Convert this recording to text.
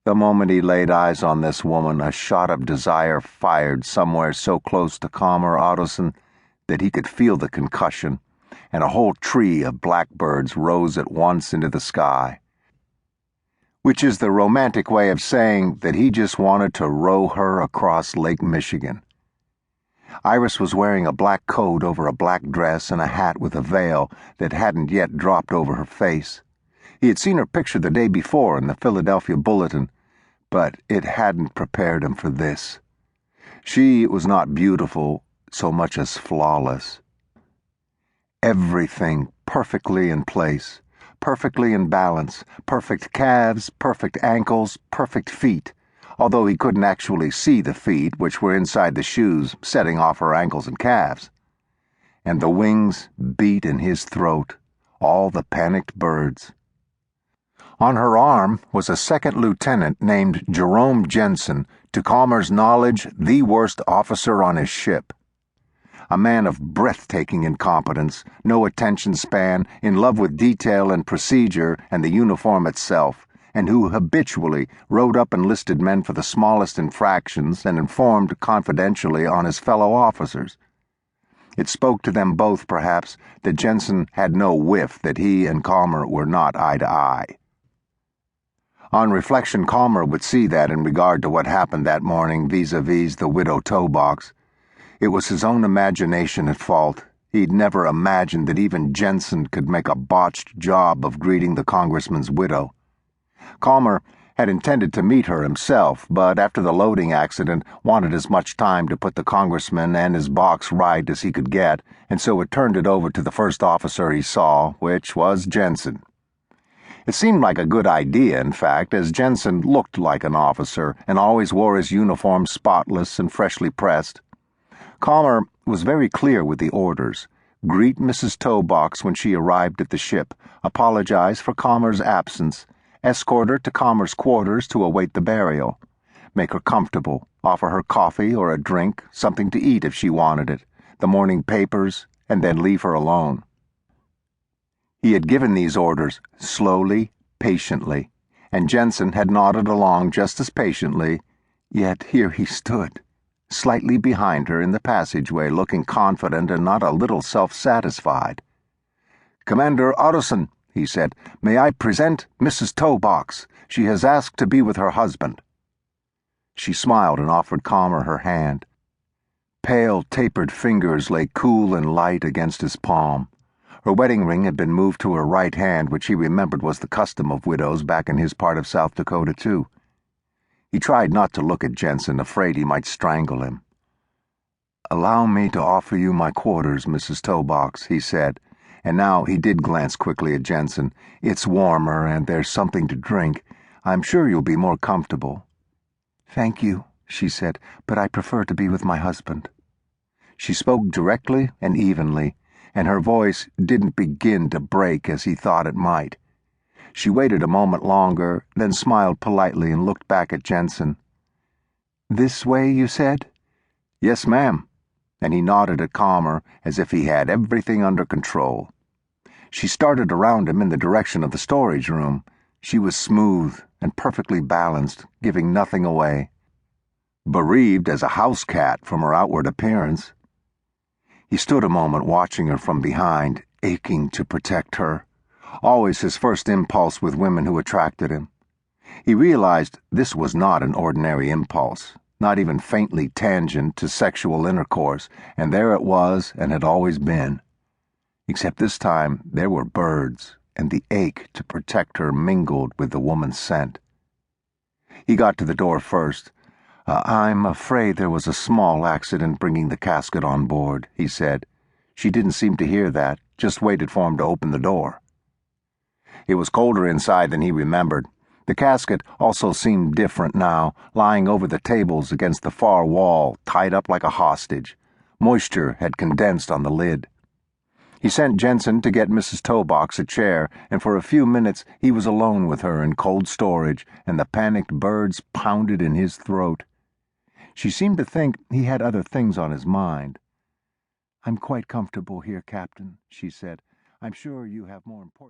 The moment he laid eyes on this woman, a shot of desire fired somewhere so close to Calmer Ottosson that he could feel the concussion, and a whole tree of blackbirds rose at once into the sky. Which is the romantic way of saying that he just wanted to row her across Lake Michigan. Iris was wearing a black coat over a black dress and a hat with a veil that hadn't yet dropped over her face. He had seen her picture the day before in the Philadelphia Bulletin, but it hadn't prepared him for this. She was not beautiful so much as flawless. Everything perfectly in place, perfectly in balance, perfect calves, perfect ankles, perfect feet, although he couldn't actually see the feet, which were inside the shoes, setting off her ankles and calves. And the wings beat in his throat, all the panicked birds. On her arm was a second lieutenant named Jerome Jensen, to Calmer's knowledge the worst officer on his ship. A man of breathtaking incompetence, no attention span, in love with detail and procedure and the uniform itself, and who habitually wrote up enlisted men for the smallest infractions and informed confidentially on his fellow officers. It spoke to them both, perhaps, that Jensen had no whiff that he and Calmer were not eye to eye. On reflection, Calmer would see that in regard to what happened that morning vis-a-vis the widow Toebox. It was his own imagination at fault. He'd never imagined that even Jensen could make a botched job of greeting the congressman's widow. Calmer had intended to meet her himself, but after the loading accident wanted as much time to put the congressman and his box right as he could get, and so had turned it over to the first officer he saw, which was Jensen. It seemed like a good idea, in fact, as Jensen looked like an officer and always wore his uniform spotless and freshly pressed. Calmer was very clear with the orders. Greet Mrs. Toebox when she arrived at the ship, apologize for Calmer's absence, escort her to Calmer's quarters to await the burial, make her comfortable, offer her coffee or a drink, something to eat if she wanted it, the morning papers, and then leave her alone. He had given these orders slowly, patiently, and Jensen had nodded along just as patiently, yet here he stood, slightly behind her in the passageway, looking confident and not a little self-satisfied. "Commander Ottosson," he said, "may I present Mrs. Toebox? She has asked to be with her husband." She smiled and offered Calmer her hand. Pale, tapered fingers lay cool and light against his palm. Her wedding ring had been moved to her right hand, which he remembered was the custom of widows back in his part of South Dakota, too. He tried not to look at Jensen, afraid he might strangle him. "Allow me to offer you my quarters, Mrs. Toebox," he said, and now he did glance quickly at Jensen. "It's warmer, and there's something to drink. I'm sure you'll be more comfortable." "Thank you," she said, "but I prefer to be with my husband." She spoke directly and evenly, and her voice didn't begin to break as he thought it might. She waited a moment longer, then smiled politely and looked back at Jensen. "This way, you said?" "Yes, ma'am," and he nodded at Calmer as if he had everything under control. She started around him in the direction of the storage room. She was smooth and perfectly balanced, giving nothing away. Bereaved as a house cat from her outward appearance. He stood a moment watching her from behind, aching to protect her. Always his first impulse with women who attracted him. He realized this was not an ordinary impulse, not even faintly tangent to sexual intercourse, and there it was and had always been. Except this time there were birds, and the ache to protect her mingled with the woman's scent. He got to the door first. "I'm afraid there was a small accident bringing the casket on board," he said. She didn't seem to hear that, just waited for him to open the door. It was colder inside than he remembered. The casket also seemed different now, lying over the tables against the far wall, tied up like a hostage. Moisture had condensed on the lid. He sent Jensen to get Mrs. Toebox a chair, and for a few minutes he was alone with her in cold storage, and the panicked birds pounded in his throat. She seemed to think he had other things on his mind. "I'm quite comfortable here, Captain," she said. "I'm sure you have more important..."